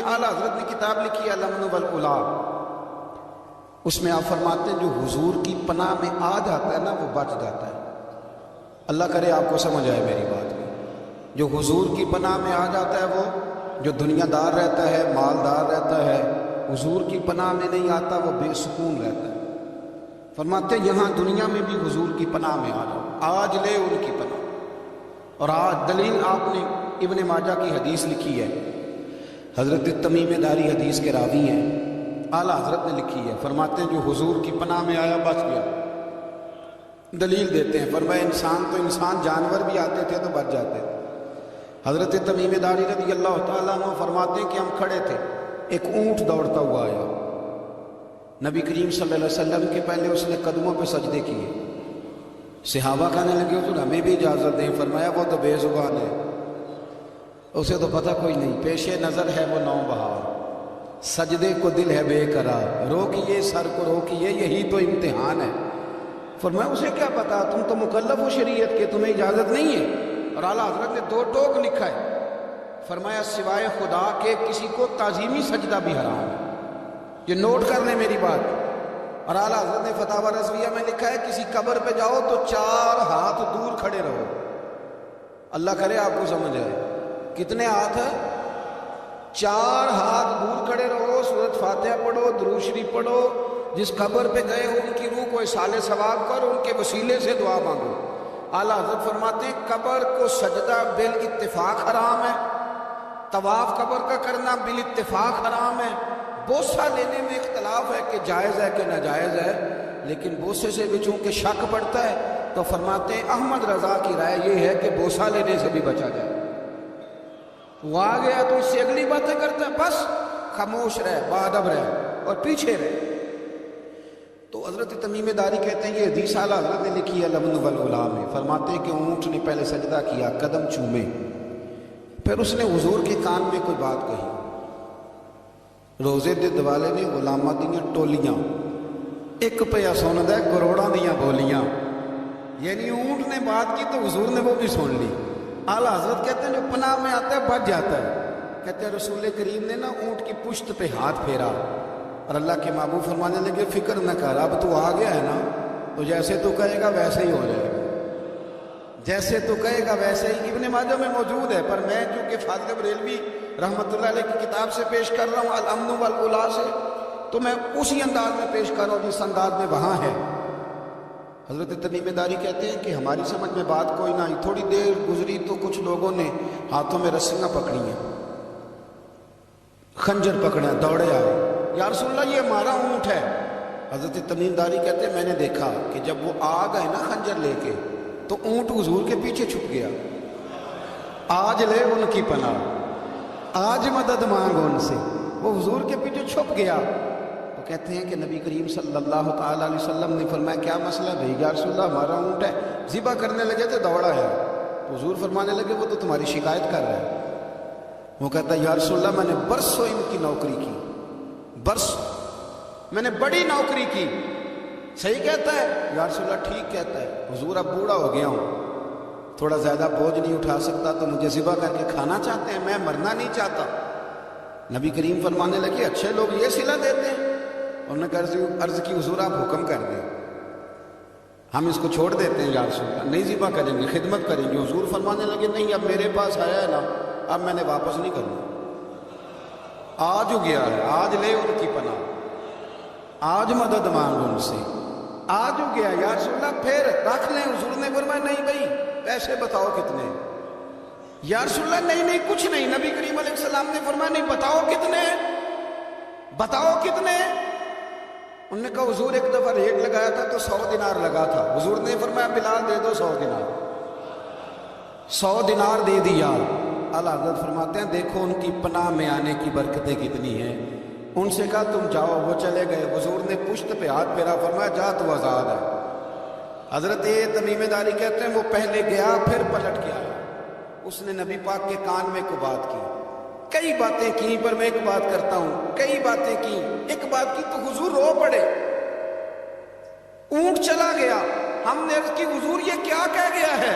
اعلیٰ حضرت نے کتاب لکھی ہے الامن والاولا، اس میں آپ فرماتے ہیں جو حضور کی پناہ میں آ جاتا ہے نا وہ بچ جاتا ہے۔ اللہ کرے آپ کو سمجھ آئے میری بات میں۔ جو حضور کی پناہ میں آ جاتا ہے وہ جو دنیا دار رہتا ہے، مالدار رہتا ہے، حضور کی پناہ میں نہیں آتا وہ بے سکون رہتا ہے۔ فرماتے ہیں یہاں دنیا میں بھی حضور کی پناہ میں آ جاؤ، آج لے ان کی پناہ۔ اور آج دلیل آپ نے ابن ماجہ کی حدیث لکھی ہے، حضرت تمیم داری حدیث کے راوی ہیں، اعلیٰ حضرت نے لکھی ہے، فرماتے ہیں جو حضور کی پناہ میں آیا بچ گیا۔ دلیل دیتے ہیں، فرمایا انسان جانور بھی آتے تھے تو بچ جاتے تھے۔ حضرت تمیم داری رضی اللہ تعالیٰ عنہ فرماتے ہیں کہ ہم کھڑے تھے، ایک اونٹ دوڑتا ہوا آیا، نبی کریم صلی اللہ علیہ وسلم کے پہلے اس نے قدموں پہ سجدے کیے، صحابہ کہنے لگے حضور ہمیں بھی اجازت دیں، فرمایا وہ تو بے زبان ہے، اسے تو پتہ کوئی نہیں، پیش نظر ہے وہ نوبہار، سجدے کو دل ہے بے قرار، روکیے سر کو روکیے یہی تو امتحان ہے۔ فرمایا اسے کیا پتا، تم تو مکلف ہو شریعت کے، تمہیں اجازت نہیں ہے۔ اور اعلیٰ حضرت نے 2 ٹوک لکھا ہے، فرمایا سوائے خدا کے کسی کو تعظیمی سجدہ بھی حرام ہے۔ یہ نوٹ کر لیں میری بات۔ اور اعلیٰ حضرت نے فتاوی رضویہ میں لکھا ہے کسی قبر پہ جاؤ تو 4 ہاتھ دور کھڑے رہو، اللہ کرے آپ کو سمجھ آئے۔ کتنے ہاتھ ہیں؟ 4 ہاتھ دور کھڑے رہو، سورۃ فاتحہ پڑھو، درود شریف پڑھو، جس قبر پہ گئے ہو ان کی روح کو اصال ثواب کرو، ان کے وسیلے سے دعا مانگو۔ اعلیٰ حضرت فرماتے ہیں قبر کو سجدہ بالاتفاق حرام ہے، طواف قبر کا کرنا بالاتفاق حرام ہے، بوسہ لینے میں اختلاف ہے کہ جائز ہے کہ ناجائز ہے، لیکن بوسے سے بھی چونکہ شک پڑتا ہے تو فرماتے ہیں احمد رضا کی رائے یہ ہے کہ بوسہ لینے سے بھی بچا جائے۔ وہ آ گیا تو اس سے اگلی باتیں کرتا ہے، بس خاموش رہے، باادب رہے اور پیچھے رہے۔ تو حضرت تمیم داری کہتے ہیں یہ حدیث اعلیٰ حضرت نے لکھی ہے الامن والاولا میں، فرماتے ہیں کہ اونٹ نے پہلے سجدہ کیا، قدم چومے، پھر اس نے حضور کے کان میں کوئی بات کہی۔ روزے دے دوالے نے غلاماں دیاں ٹولیاں، ایک پیا سندا ہے کروڑاں دیاں بولیاں، یعنی اونٹ نے بات کی تو حضور نے وہ بھی سن لی۔ اعلیٰ حضرت کہتے ہیں جو پناہ میں آتا ہے بچ جاتا ہے۔ کہتے ہیں رسول کریم نے نا اونٹ کی پشت پہ ہاتھ پھیرا اور اللہ کے محبوب فرمانے لگے فکر نہ کر، اب تو آ گیا ہے نا تو جیسے تو کہے گا ویسے ہی ہو جائے گا، جیسے تو کہے گا ویسے ہی۔ ابن ماجہ میں موجود ہے، پر میں چونکہ فاضل بریلوی رحمۃ اللہ علیہ کی کتاب سے پیش کر رہا ہوں الامن والاولا سے، تو میں اسی انداز میں پیش کر رہا ہوں جس انداز میں وہاں ہے۔ حضرت تمیم داری کہتے ہیں کہ ہماری سمجھ میں بات کوئی نہ آئی، تھوڑی دیر گزری تو کچھ لوگوں نے ہاتھوں میں رسیاں پکڑی ہیں، خنجر پکڑا، دوڑے آئے، یا رسول اللہ یہ ہمارا اونٹ ہے۔ حضرت تمیم داری کہتے ہیں میں نے دیکھا کہ جب وہ آ گئے نا خنجر لے کے تو اونٹ حضور کے پیچھے چھپ گیا۔ آج لے ان کی پناہ، آج مدد مانگ ان سے، وہ حضور کے پیچھے چھپ گیا۔ تو کہتے ہیں کہ نبی کریم صلی اللہ تعالیٰ علیہ وسلم نے فرمایا کیا مسئلہ بھائی؟ یا رسول اللہ ہمارا اونٹ ہے، ذبح کرنے لگے تو دوڑا ہے۔ تو حضور فرمانے لگے وہ تو تمہاری شکایت کر رہا ہے۔ وہ کہتا ہے یا رسول اللہ میں نے برسوں ان کی نوکری کی، برس میں نے بڑی نوکری کی۔ صحیح کہتا ہے یا رسول اللہ؟ ٹھیک کہتا ہے حضور، اب بوڑھا ہو گیا ہوں، تھوڑا زیادہ بوجھ نہیں اٹھا سکتا تو مجھے ذبح کر کے کھانا چاہتے ہیں، میں مرنا نہیں چاہتا۔ نبی کریم فرمانے لگے اچھے لوگ یہ صلہ دیتے ہیں؟ انہوں نے عرض کی حضور آپ حکم کر دیں، ہم اس کو چھوڑ دیتے ہیں یا رسول اللہ، نہیں ذبح کریں گے، خدمت کریں گے۔ حضور فرمانے لگے نہیں، اب میرے پاس آیا ہے نا، اب میں نے واپس نہیں کرنا، آج ہو گیا ہے، آج لے ان کی پناہ، آج مدد مانگ ان سے، آج ہو گیا یا رسول اللہ پھر رکھ لیں۔ حضور نے فرمایا نہیں بھائی پیسے بتاؤ کتنے؟ یا رسول اللہ نہیں کچھ نہیں۔ نبی کریم علیہ السلام نے فرمایا نہیں بتاؤ کتنے، بتاؤ کتنے؟ انہوں نے کہا حضور ایک دفعہ ریٹ لگایا تھا تو 100 دینار لگا تھا۔ حضور نے فرمایا بلال دے دو 100 دینار، 100 دینار دے دیا۔ اعلیٰ حضرت فرماتے ہیں دیکھو ان کی پناہ میں آنے کی برکتیں کتنی ہیں۔ ان سے کہا تم جاؤ، وہ چلے گئے۔ حضور نے پشت پہ ہاتھ پھیرا، فرمایا جا تو آزاد ہے۔ حضرت تمیم داری کہتے ہیں وہ پہلے گیا پھر پلٹ کے آیا، اس نے نبی پاک کے کان میں کو بات کی، کئی باتیں کی، پر میں ایک بات کرتا ہوں، کئی باتیں کی، ایک بات کی تو حضور رو پڑے۔ اونٹ چلا گیا، ہم نے عرض کی حضور یہ کیا کہہ گیا ہے؟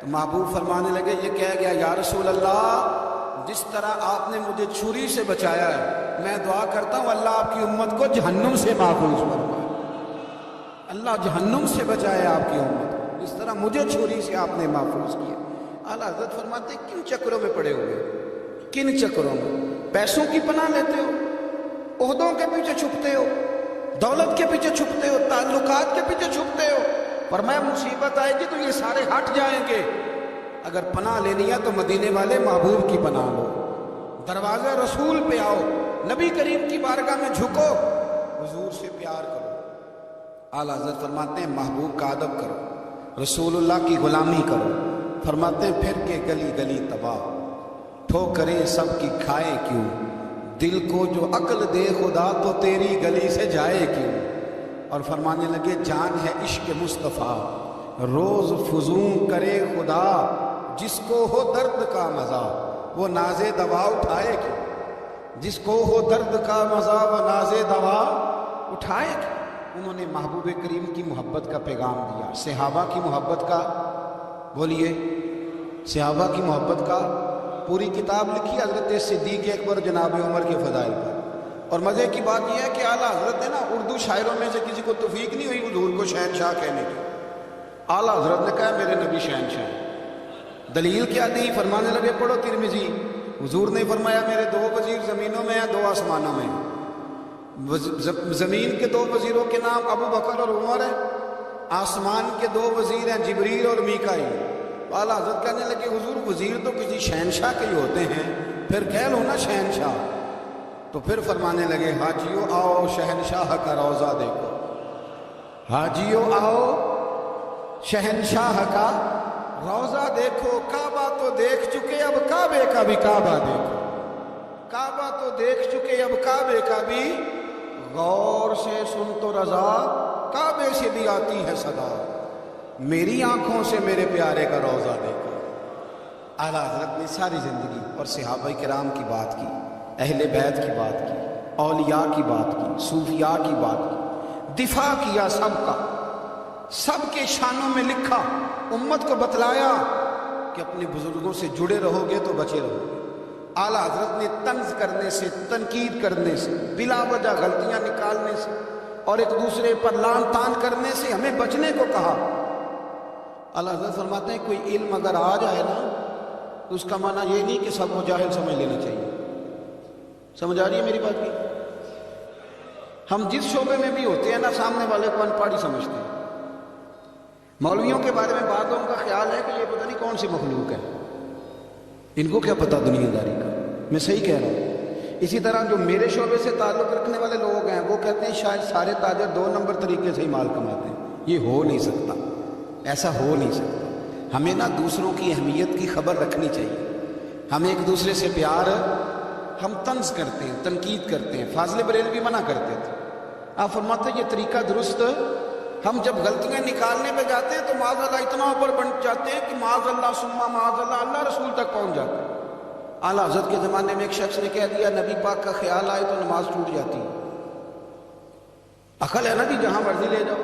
تو محبوب فرمانے لگے یہ کہہ گیا یا رسول اللہ جس طرح آپ نے مجھے چھری سے بچایا ہے، میں دعا کرتا ہوں اللہ آپ کی امت کو جہنم سے محفوظ فرمائے۔ اللہ جہنم سے بچائے آپ کی امت کو، جس طرح مجھے چھری سے آپ نے محفوظ کیا۔ اعلیٰ حضرت فرماتے ہیں کن چکروں میں پڑے ہوئے ہو؟ کن چکروں میں؟ پیسوں کی پناہ لیتے ہو، عہدوں کے پیچھے چھپتے ہو، دولت کے پیچھے چھپتے ہو، تعلقات کے پیچھے چھپتے ہو۔ فرمایا مصیبت آئے گی تو یہ سارے ہٹ جائیں گے۔ اگر پناہ لینی ہے تو مدینے والے محبوب کی پناہ لو، دروازہ رسول پہ آؤ، نبی کریم کی بارگاہ میں جھکو، حضور سے پیار کرو۔ اعلیٰ حضرت فرماتے ہیں محبوب کا ادب کرو، رسول اللہ کی غلامی کرو۔ فرماتے ہیں پھر کے گلی گلی تباہ، ٹھوکریں سب کی کھائے کیوں، دل کو جو عقل دے خدا تو تیری گلی سے جائے کیوں۔ اور فرمانے لگے جان ہے عشق مصطفیٰ، روز فزوں کرے خدا، جس کو ہو درد کا مزہ وہ ناز دوا اٹھائے کیوں، جس کو ہو درد کا مزہ وہ ناز دوا اٹھائے کیوں۔ انہوں نے محبوب کریم کی محبت کا پیغام دیا، صحابہ کی محبت کا، بولیے صحابہ کی محبت کا پوری کتاب لکھی حضرت صدیق اکبر جناب عمر کے فضائل پر۔ اور مزے کی بات یہ ہے کہ اعلیٰ حضرت نے نا اردو شاعروں میں سے کسی کو توفیق نہیں ہوئی حضور کو شہنشاہ کہنے کی۔ اعلیٰ حضرت نے کہا میرے نبی شہنشاہ ہیں۔ دلیل کیا دی؟ فرمانے لگے پڑھو ترمذی، حضور نے فرمایا میرے دو وزیر زمینوں میں ہیں، دو آسمانوں میں ہیں۔ زمین کے دو وزیروں کے نام ابو بکر اور عمر ہیں، آسمان کے دو وزیر ہیں جبریل اور میکائیل۔ اعلیٰ حضرت کہنے لگے حضور وزیر تو کسی شہنشاہ کے ہی ہوتے ہیں، پھر کہہ لو نا شہنشاہ۔ تو پھر فرمانے لگے حاجیو آؤ شہنشاہ کا روضہ دیکھو، حاجیو آؤ شہنشاہ کا روضہ دیکھو، کعبہ تو دیکھ چکے اب کعبے کا بھی کعبہ دیکھو، کعبہ تو دیکھ چکے اب کعبے کا بھی، غور سے سن تو رضا کعبے سے بھی آتی ہے صدا، میری آنکھوں سے میرے پیارے کا روضہ دیکھو۔ اعلیٰ حضرت نے ساری زندگی اور صحابہ کرام کی بات کی، اہل بیت کی بات کی، اولیاء کی بات کی، صوفیاء کی بات کی، دفاع کیا سب کا، سب کے شانوں میں لکھا، امت کو بتلایا کہ اپنے بزرگوں سے جڑے رہو گے تو بچے رہو گے۔ اعلیٰ حضرت نے طنز کرنے سے، تنقید کرنے سے، بلا وجہ غلطیاں نکالنے سے اور ایک دوسرے پر لان تان کرنے سے ہمیں بچنے کو کہا۔ اعلیٰ حضرت فرماتے ہیں کوئی علم اگر آ جائے نا تو اس کا معنی یہ نہیں کہ سب کو جاہل سمجھ لینا چاہیے۔ سمجھ آ رہی ہے میری بات کی؟ ہم جس شعبے میں بھی ہوتے ہیں نا سامنے والے کو ان پڑھ ہی سمجھتے ہیں۔ مولویوں کے بارے میں بعضوں کا خیال ہے کہ یہ پتہ نہیں کون سی مخلوق ہے، ان کو کیا پتہ دنیا داری کا۔ میں صحیح کہہ رہا ہوں۔ اسی طرح جو میرے شعبے سے تعلق رکھنے والے لوگ ہیں وہ کہتے ہیں شاید سارے تاجر 2 نمبر طریقے سے ہی مال کماتے ہیں۔ یہ ہو نہیں سکتا، ایسا ہو نہیں سکتا۔ ہمیں نا دوسروں کی اہمیت کی خبر رکھنی چاہیے۔ ہمیں ایک دوسرے سے پیار، ہم طنز کرتے ہیں، تنقید کرتے ہیں۔ فاضل بریلوی منع کرتے تھے، آپ فرماتے ہیں یہ طریقہ درست، ہم جب غلطیاں نکالنے پہ جاتے ہیں تو معاذ اللہ اتنا اوپر بن جاتے ہیں کہ معاذ اللہ ثم معاذ اللہ، اللہ رسول تک پہنچ جاتے ہیں۔ اعلیٰ حضرت کے زمانے میں ایک شخص نے کہہ دیا نبی پاک کا خیال آئے تو نماز ٹوٹ جاتی ہے۔ عقل ہے نا جی، جہاں مرضی لے جاؤ۔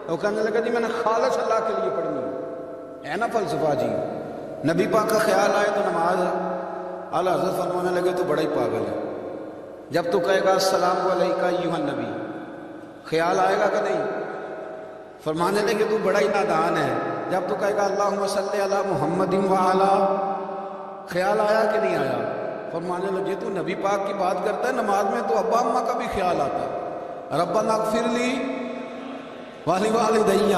وہ کہنے لگا جی میں نے خالص اللہ کے لیے پڑھنی ہے نا فلسفہ جی، نبی پاک کا خیال آئے تو نماز ہے۔ اعلیٰ حضرت فرمانے لگے تو بڑا ہی پاگل ہے، جب تو کہے گا السلام علیکہ ایھا النبی، خیال آئے گا کہ نہیں؟ فرمانے لگے تو بڑا ہی نادان ہے، جب تو کہے گا اللہم صلی علی محمد وعلی، خیال آیا کہ نہیں آیا؟ فرمانے لگے تو نبی پاک کی بات کرتا ہے، نماز میں تو ابا اماں کا بھی خیال آتا ہے، ربنا اغفر لی والدیّ۔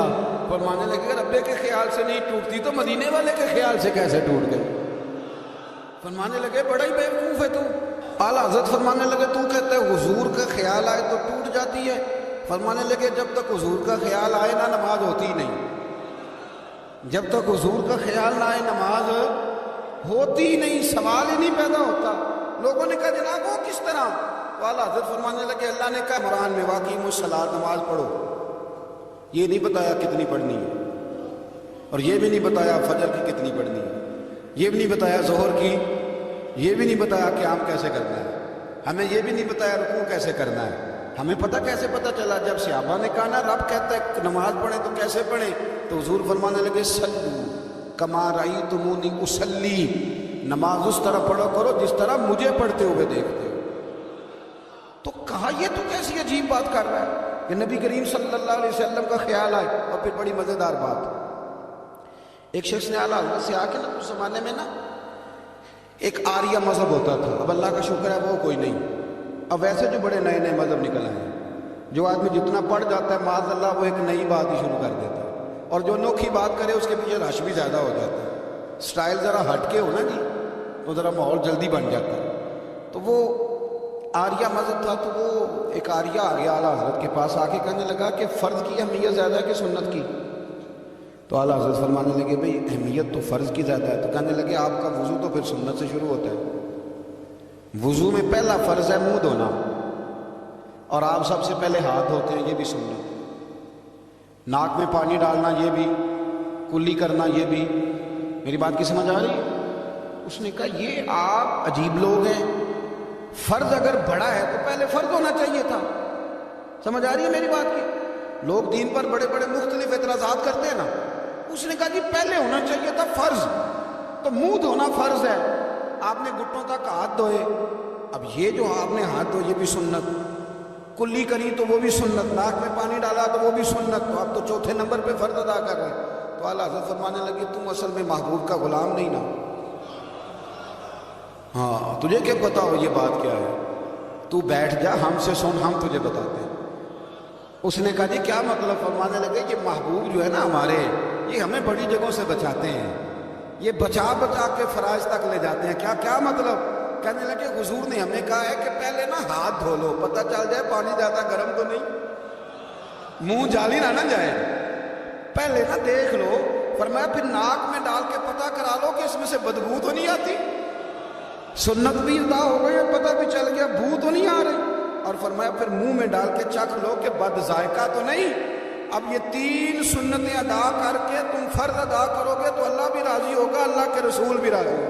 فرمانے لگے ربے کے خیال سے نہیں ٹوٹتی تو مدینے والے کے خیال سے کیسے ٹوٹ گئے؟ فرمانے لگے بڑا ہی بیوقوف ہے تو۔ اعلیٰ حضرت فرمانے لگے تو کہتا ہے حضور کا خیال آئے تو ٹوٹ جاتی ہے۔ فرمانے لگے جب تک حضور کا خیال آئے نا نماز ہوتی ہی نہیں، جب تک حضور کا خیال نہ آئے نماز ہوتی ہی نہیں، سوال ہی نہیں پیدا ہوتا۔ لوگوں نے کہا جناب وہ کس طرح؟ تو اعلیٰ حضرت فرمانے لگے اللہ نے کہا قرآن میں واقعی الصلاۃ، نماز پڑھو، یہ نہیں بتایا کتنی پڑھنی ہے، اور یہ بھی نہیں بتایا فجر کی کتنی پڑھنی ہے، یہ بھی نہیں بتایا ظہر کی، یہ بھی نہیں بتایا قیام کیسے کرنا ہے، ہمیں یہ بھی نہیں بتایا رکوع کیسے کرنا ہے۔ ہمیں پتہ کیسے پتہ چلا؟ جب صحابہ نے کہا نا رب کہتا ہے نماز پڑھیں تو کیسے پڑھیں، تو حضور فرمانے لگے صلو کما رأیتمونی اصلی، نماز اس طرح پڑھو کرو جس طرح مجھے پڑھتے ہوئے دیکھتے ہو۔ تو کہا یہ تو کیسی عجیب بات کر رہا ہے کہ نبی کریم صلی اللہ علیہ وسلم کا خیال آئے۔ اور پھر بڑی مزیدار بات، ایک شخص نے اعلیٰ حضرت سے آ کے اس زمانے میں ایک آریہ مذہب ہوتا تھا، اب اللہ کا شکر ہے وہ کوئی نہیں، اب ویسے جو بڑے نئے نئے مذہب نکل آئے ہیں، جو آدمی جتنا پڑھ جاتا ہے معاذ اللہ وہ ایک نئی بات ہی شروع کر دیتا ہے، اور جو انوکھی بات کرے اس کے پیچھے رش بھی زیادہ ہو جاتا ہے، سٹائل ذرا ہٹ کے ہو نا جی تو ذرا ماحول جلدی بن جاتا ہے۔ تو وہ آریہ مذہب تھا، تو وہ ایک آریہ آ گیا اعلیٰ حضرت کے پاس، آ کے کہنے لگا کہ فرض کی اہمیت زیادہ ہے کہ سنت کی؟ تو اعلیٰ حضرت فرمانے لگے بھئی اہمیت تو فرض کی زیادہ ہے۔ تو کہنے لگے آپ کا وضو تو پھر سنت سے شروع ہوتا ہے، وضو میں پہلا فرض ہے منہ دھونا، اور آپ سب سے پہلے ہاتھ دھوتے ہیں، یہ بھی سنت، ناک میں پانی ڈالنا یہ بھی، کلی کرنا یہ بھی۔ میری بات کی سمجھ آ رہی ہے؟ اس نے کہا یہ آپ عجیب لوگ ہیں، فرض اگر بڑا ہے تو پہلے فرض ہونا چاہیے تھا۔ سمجھ آ رہی ہے میری بات کی؟ لوگ دین پر بڑے بڑے مختلف اعتراضات کرتے ہیں نا، اس نے کہا جی پہلے ہونا چاہیے تھا فرض، تو منہ دھونا فرض ہے، آپ نے گھٹنوں تک ہاتھ دھوئے، اب یہ جو آپ نے ہاتھ دھوئے یہ بھی سنت، کلی کری تو وہ بھی سنت، ناک میں پانی ڈالا تو وہ بھی سنت، تو آپ تو چوتھے نمبر پہ فرض ادا کر رہے ہیں۔ تو اعلیٰ حضرت فرمانے لگے تم اصل میں محبوب کا غلام نہیں نا، ہاں تجھے کیا پتا ہو یہ بات کیا ہے، تو بیٹھ جا ہم سے سن، ہم تجھے بتاتے ہیں۔ اس نے کہا جی کیا مطلب؟ فرمانے لگے یہ محبوب جو ہے نا ہمارے، یہ ہمیں بڑی جگہوں سے بچاتے ہیں، یہ بچا بچا کے فرائض تک لے جاتے ہیں۔ کیا کیا مطلب؟ کہنے لگے حضور نے ہمیں کہا ہے کہ پہلے نا ہاتھ دھو لو، پتہ چل جائے پانی زیادہ گرم تو نہیں، منہ جالی نہ جائے، پہلے نا دیکھ لو۔ فرمایا پھر ناک میں ڈال کے پتہ کرا لو کہ اس میں سے بدبو تو نہیں آتی، سنت بھی ادا ہو گئی اور پتہ بھی چل گیا بو تو نہیں آ رہی۔ اور فرمایا پھر منہ میں ڈال کے چکھ لو کہ بد ذائقہ تو نہیں۔ اب یہ 3 سنتیں ادا کر کے تم فرض ادا کرو گے تو اللہ بھی راضی ہوگا، اللہ کے رسول بھی راضی ہوگا۔